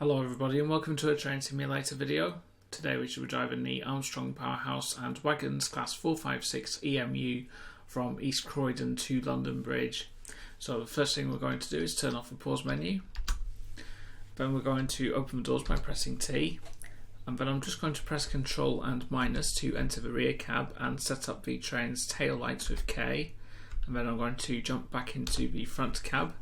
Hello everybody and welcome to a train simulator video. Today we should be driving the Armstrong Powerhouse and Wagons Class 456 EMU from East Croydon to London Bridge. So the first thing we're going to do is turn off the pause menu. Then we're going to open the doors by pressing T. And then I'm just going to press Ctrl and minus to enter the rear cab and set up the train's tail lights with K. And then I'm going to jump back into the front cab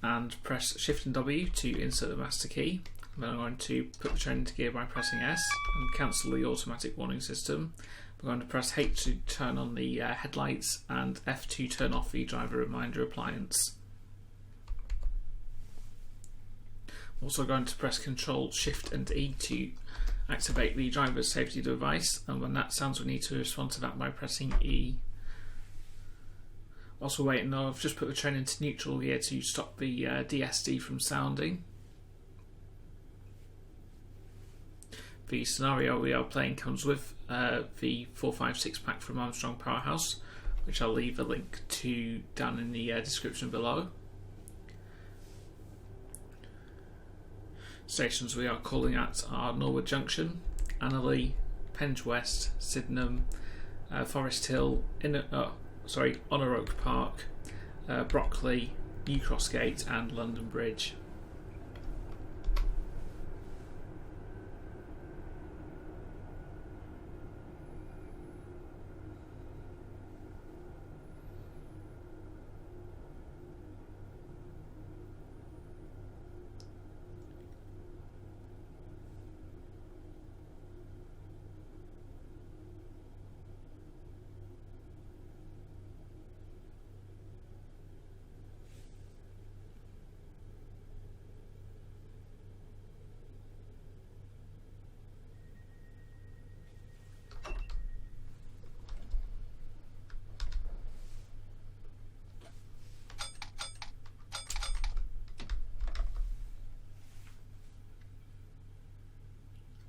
and press Shift and W to insert the master key. And then I'm going to put the train into gear by pressing S and cancel the automatic warning system. I'm going to press H to turn on the headlights and F to turn off the driver reminder appliance. I'm also going to press Ctrl, Shift and E to activate the driver's safety device, and when that sounds we need to respond to that by pressing E. Also waiting though, I've just put the train into neutral gear to stop the DSD from sounding. The scenario we are playing comes with the 456 pack from Armstrong Powerhouse, which I'll leave a link to down in the description below. Stations we are calling at are Norwood Junction, Annerley, Penge West, Sydenham, Forest Hill, Honour Oak Park, Brockley, New Cross Gate and London Bridge.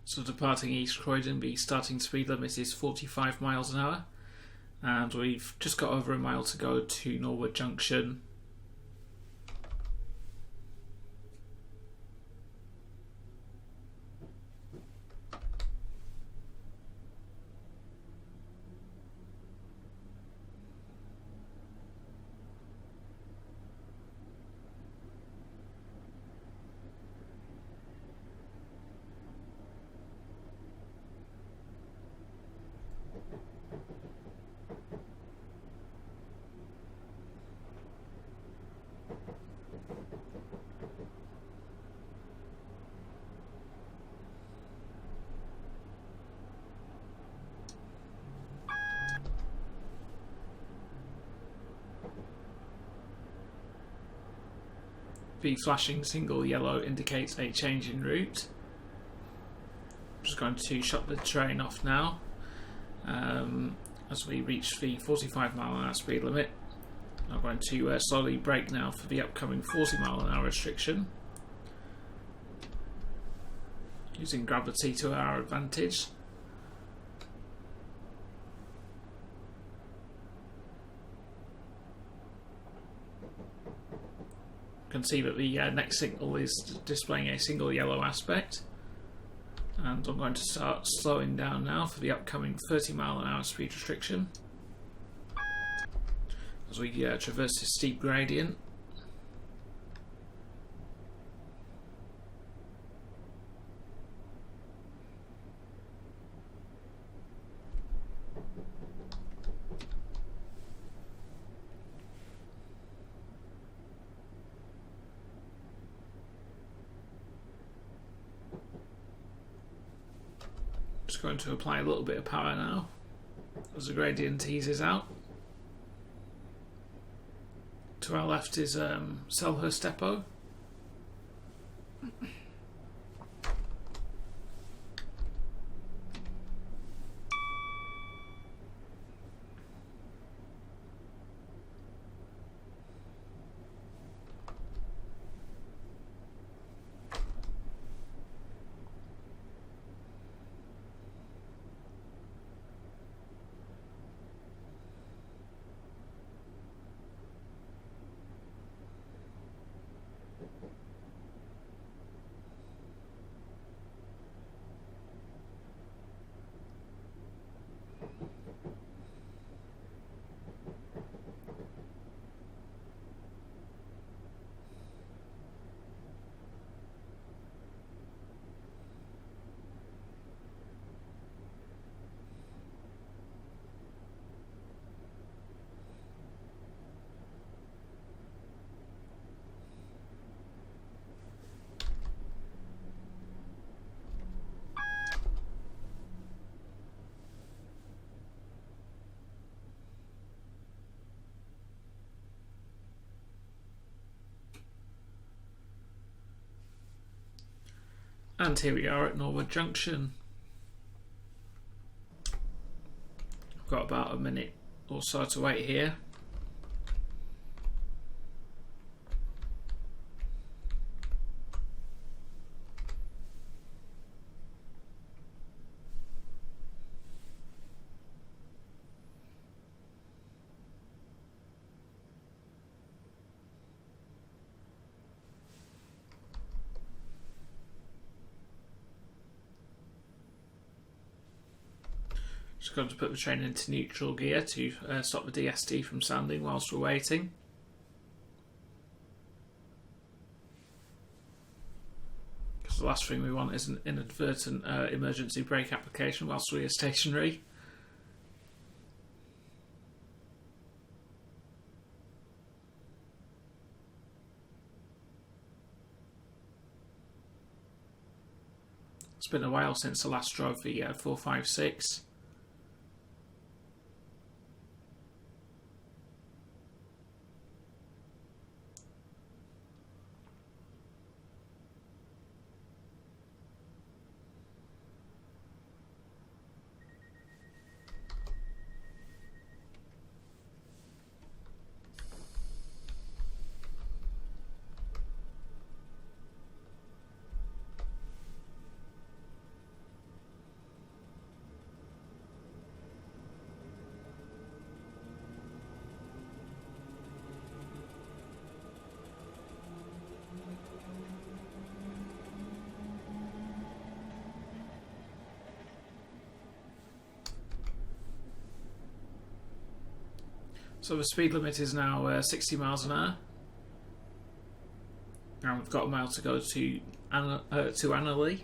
So departing East Croydon, the starting speed limit is 45 miles an hour, and we've just got over a mile to go to Norwood Junction. The flashing single yellow indicates a change in route. I'm just going to shut the train off now as we reach the 45 mile an hour speed limit. I'm going to slowly brake now for the upcoming 40 mile an hour restriction, using gravity to our advantage. You can see that the next signal is displaying a single yellow aspect, and I'm going to start slowing down now for the upcoming 30 mile an hour speed restriction as we traverse this steep gradient. Just going to apply a little bit of power now as the gradient eases out. To our left is Selhurst Depot. And here we are at Norwood Junction. I've got about a minute or so to wait here. Just going to put the train into neutral gear to stop the DST from sounding whilst we're waiting. Because the last thing we want is an inadvertent emergency brake application whilst we are stationary. It's been a while since I last drove the 456. So the speed limit is now 60 miles an hour. And we've got a mile to go to Annerley.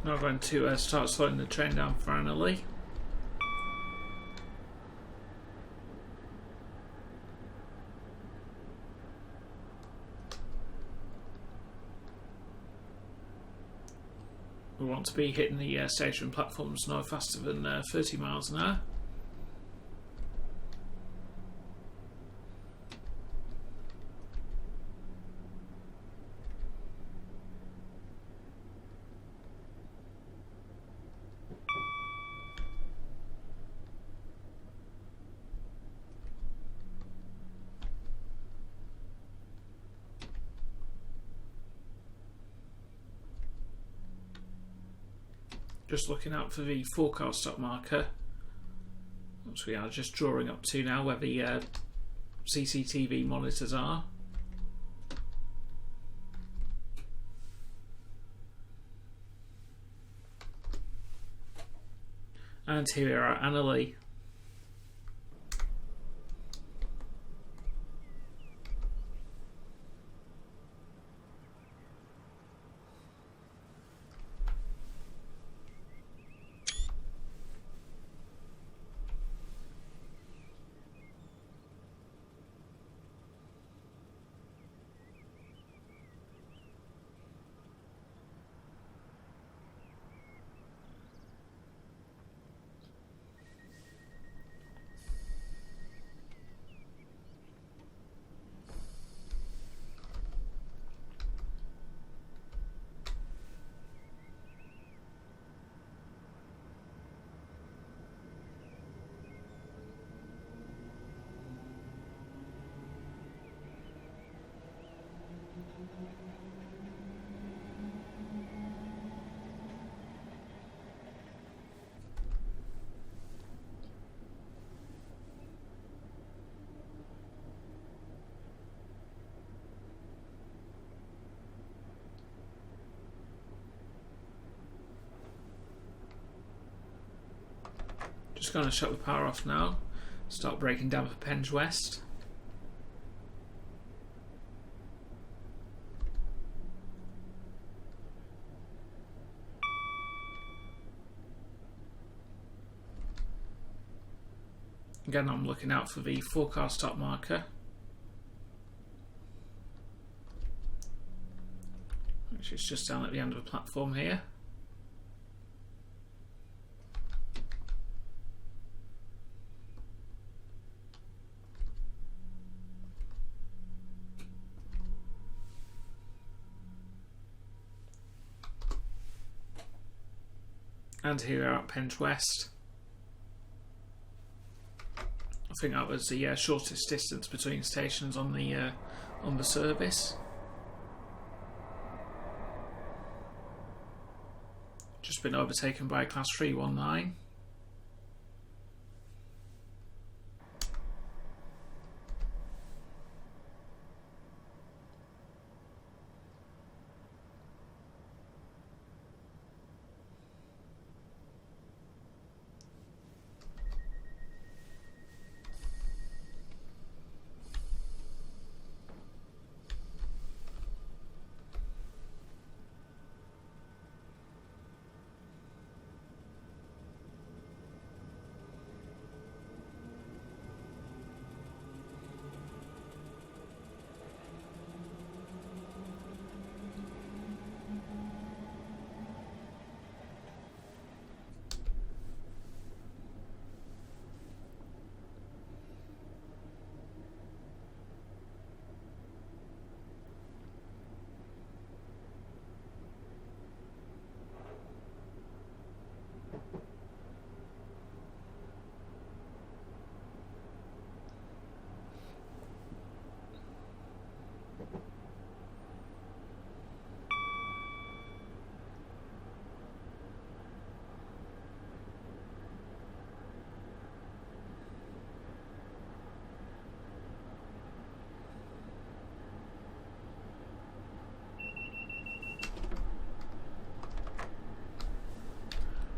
Now I'm going to start slowing the train down for Annerley. We want to be hitting the station platforms no faster than 30 miles an hour. Just looking out for the forecast stop marker, which we are just drawing up to now, where the CCTV monitors are. And here we are at Annerley. Just going to shut the power off now. Start breaking down for Penge West. Again, I'm looking out for the forecast stop marker, which is just down at the end of the platform here. And here we are at Penge West. I think that was the shortest distance between stations on the service. Just been overtaken by a Class 319.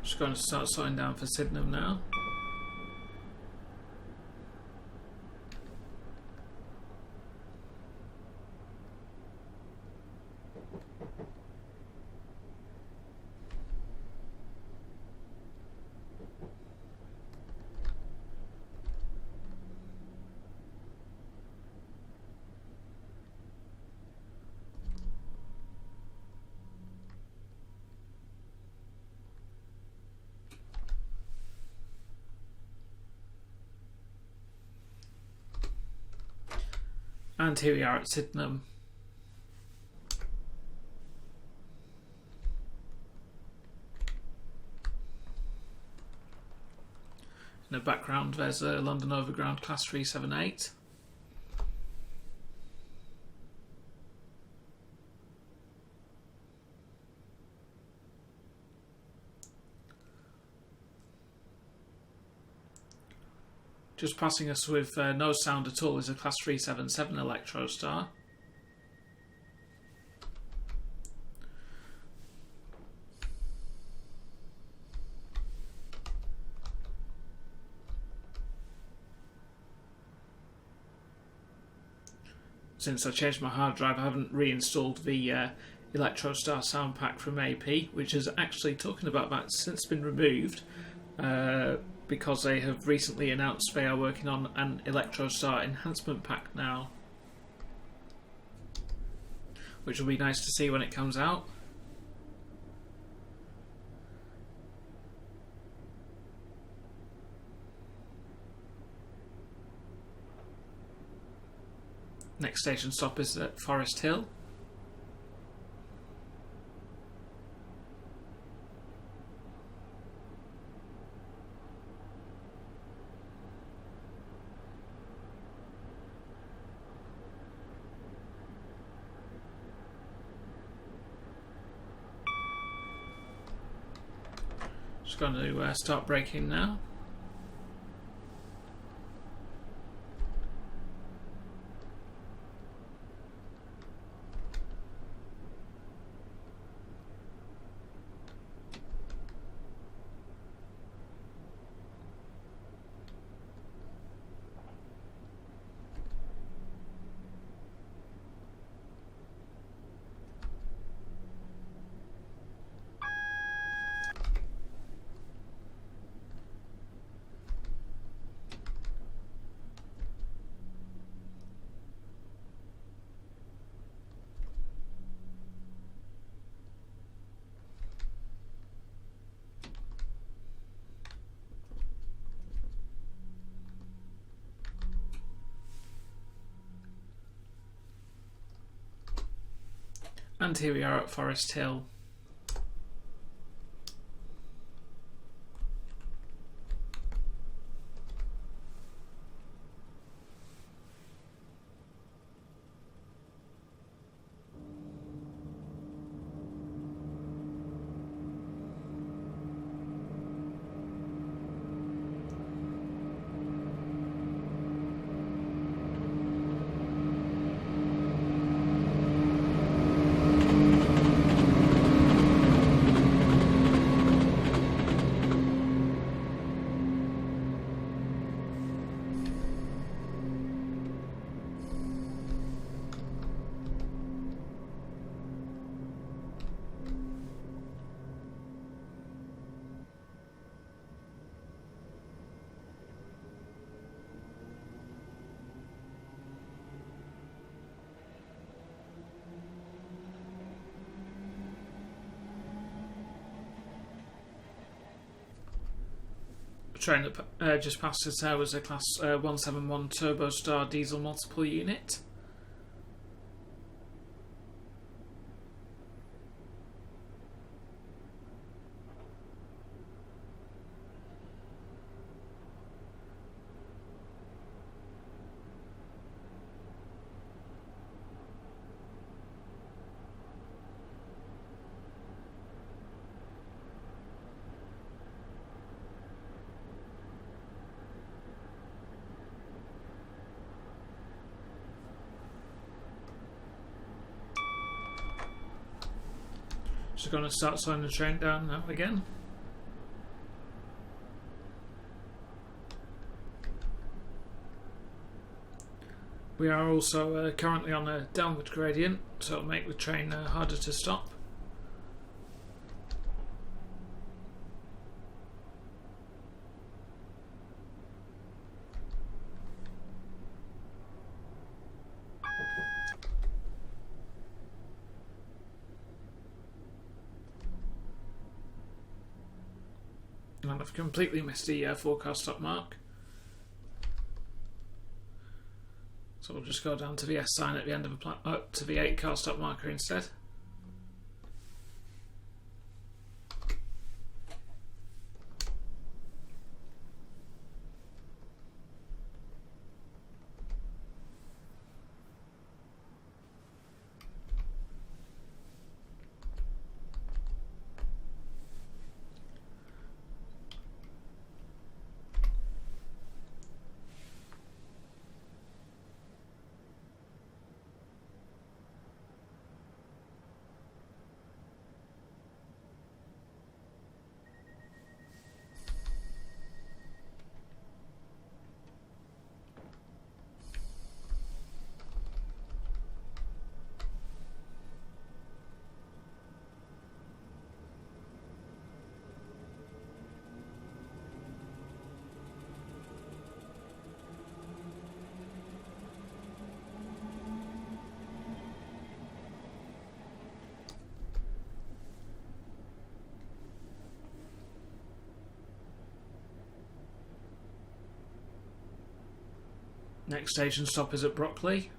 Just going to start slowing down for Sydenham now. And here we are at Sydenham. In the background there's a London Overground Class 378. Just passing us with no sound at all is a Class 377 Electrostar. Since I changed my hard drive, I haven't reinstalled the Electrostar sound pack from AP, which is actually, talking about that, since been removed. Because they have recently announced they are working on an Electrostar enhancement pack now, which will be nice to see when it comes out. Next station stop is at Forest Hill. Just going to start braking now. And here we are at Forest Hill. The train that just passed us there was a Class 171 Turbo Star diesel multiple unit. Just going to start slowing the train down now again. We are also currently on a downward gradient, so it'll make the train harder to stop. And I've completely missed the 4-car stop mark. So we'll just go down to the S sign at the end of the to the 8-car stop marker instead. Next station stop is at Brockley.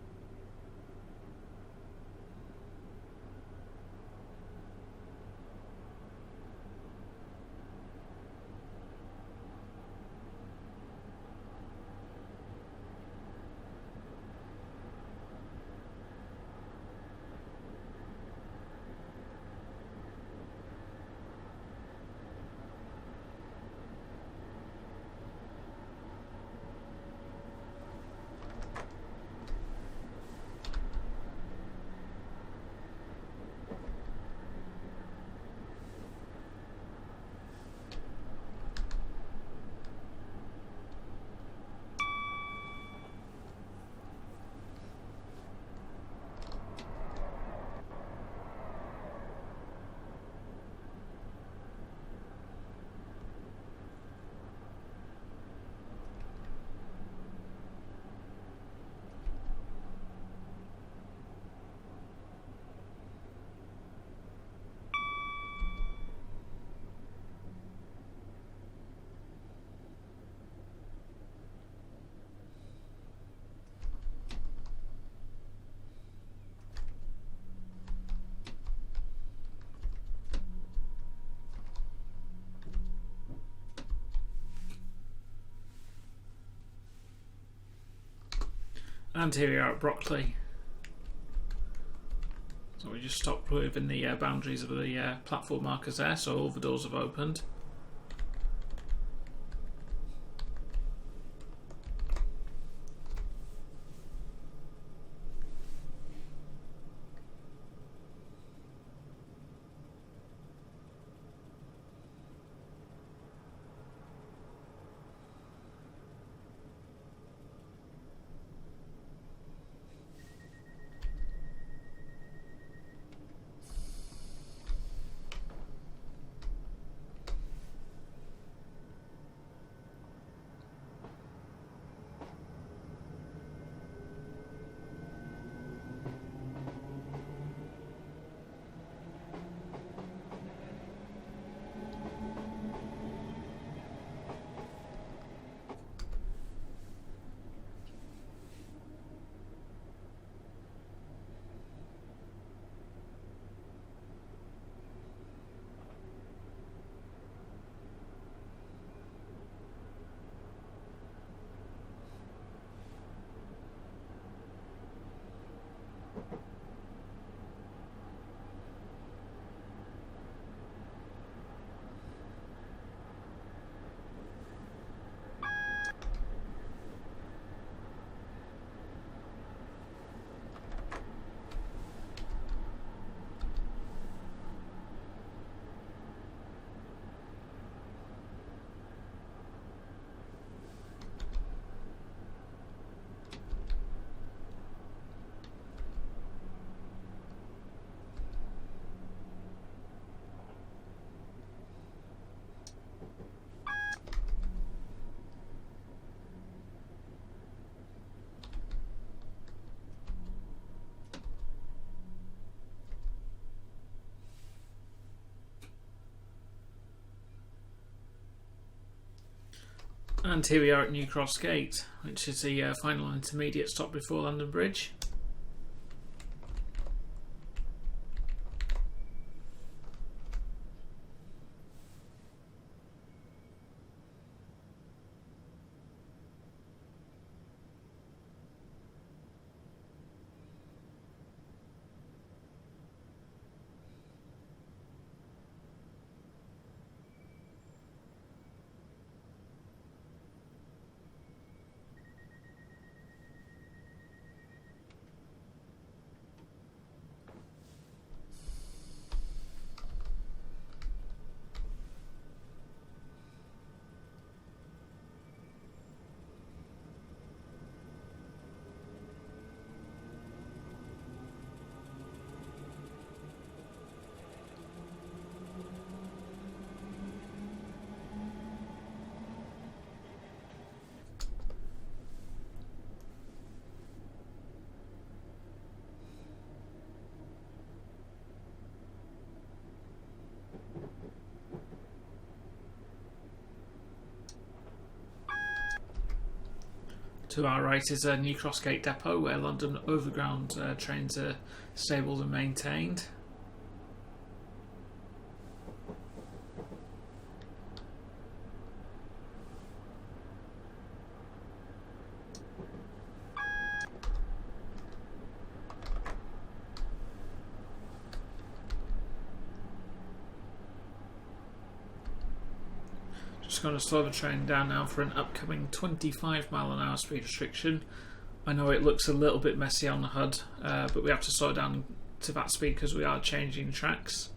And here we are at Brockley. So we just stopped within the boundaries of the platform markers there, so all the doors have opened. And here we are at New Cross Gate, which is the final intermediate stop before London Bridge. To our right is a New Cross Gate depot where London Overground trains are stabled and maintained. Just going to slow the train down now for an upcoming 25 mph speed restriction. I know it looks a little bit messy on the HUD, but we have to slow down to that speed because we are changing tracks.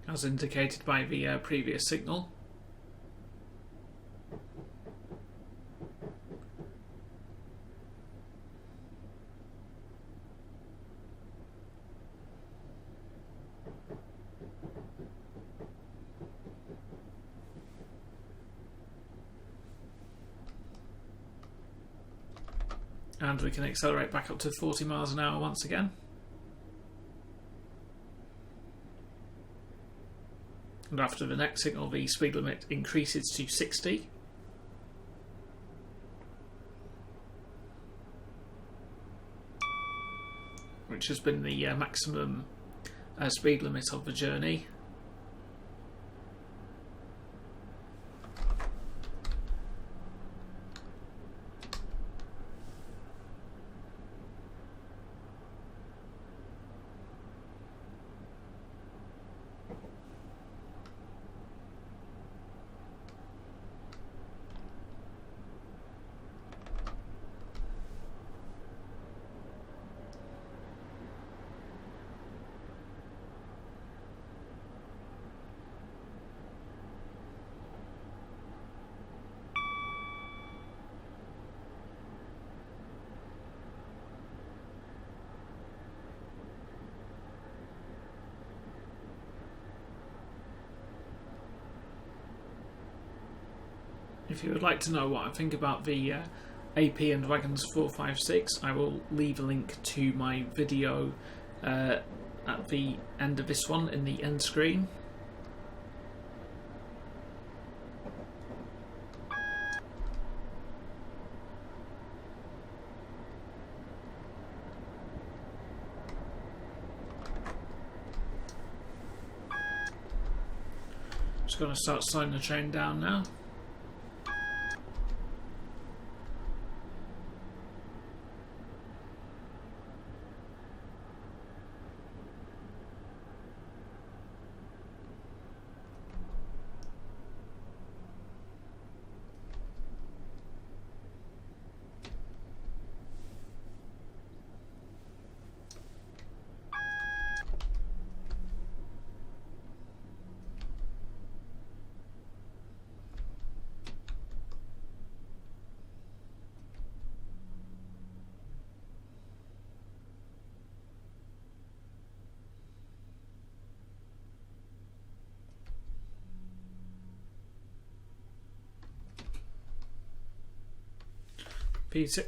As indicated by the previous signal. And we can accelerate back up to 40 miles an hour once again. And after the next signal, the speed limit increases to 60. Which has been the maximum speed limit of the journey. If you would like to know what I think about the AP and Wagons 456, I will leave a link to my video at the end of this one in the end screen. Just going to start slowing the train down now.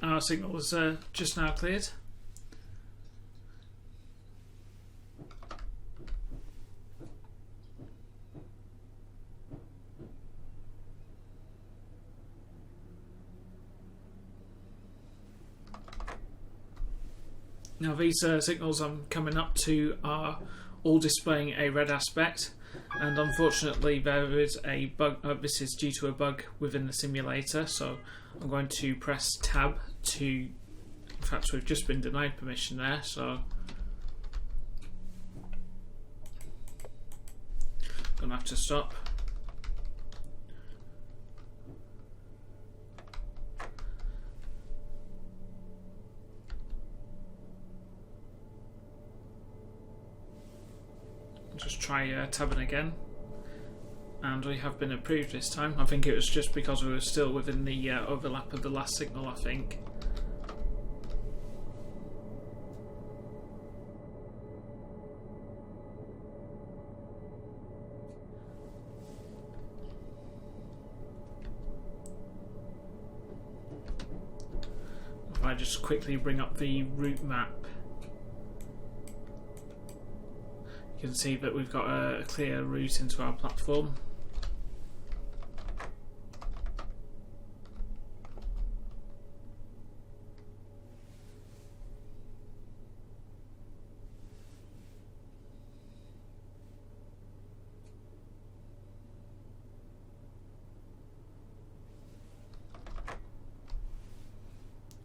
Our signal is just now cleared. Now these signals I'm coming up to are all displaying a red aspect, and unfortunately there is a bug. This is due to a bug within the simulator, so I'm going to press tab to, in fact we've just been denied permission there, so I'm going to have to stop. Just try tabbing again, and we have been approved this time. I think it was just because we were still within the overlap of the last signal, I think. If I just quickly bring up the route map, you can see that we've got a clear route into our platform.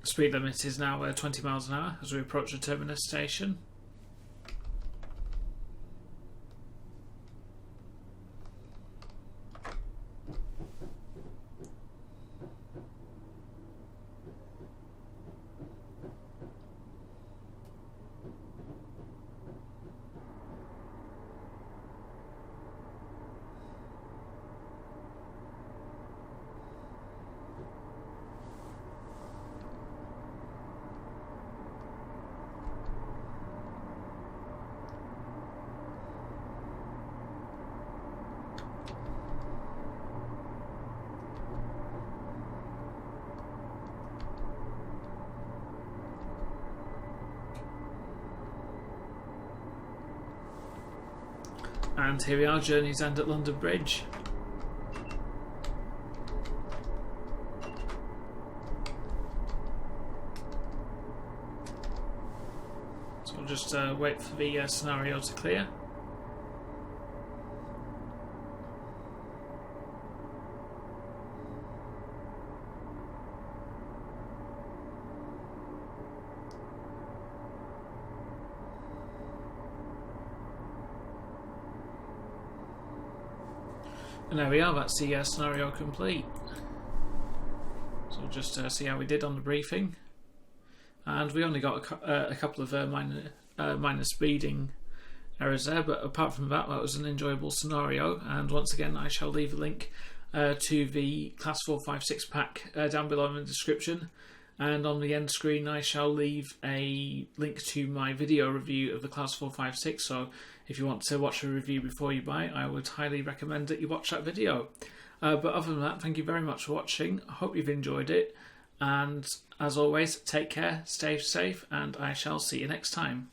Speed limit is now 20 miles an hour as we approach the terminus station. And here we are, journey's end at London Bridge. So I'll just wait for the scenario to clear. And there we are, that's the scenario complete. So we'll just see how we did on the briefing. And we only got a couple of minor speeding errors there, but apart from that, that was an enjoyable scenario. And once again, I shall leave a link to the Class 456 pack down below in the description. And on the end screen, I shall leave a link to my video review of the Class 456. So if you want to watch a review before you buy it, I would highly recommend that you watch that video. But other than that, thank you very much for watching. I hope you've enjoyed it. And as always, take care, stay safe, and I shall see you next time.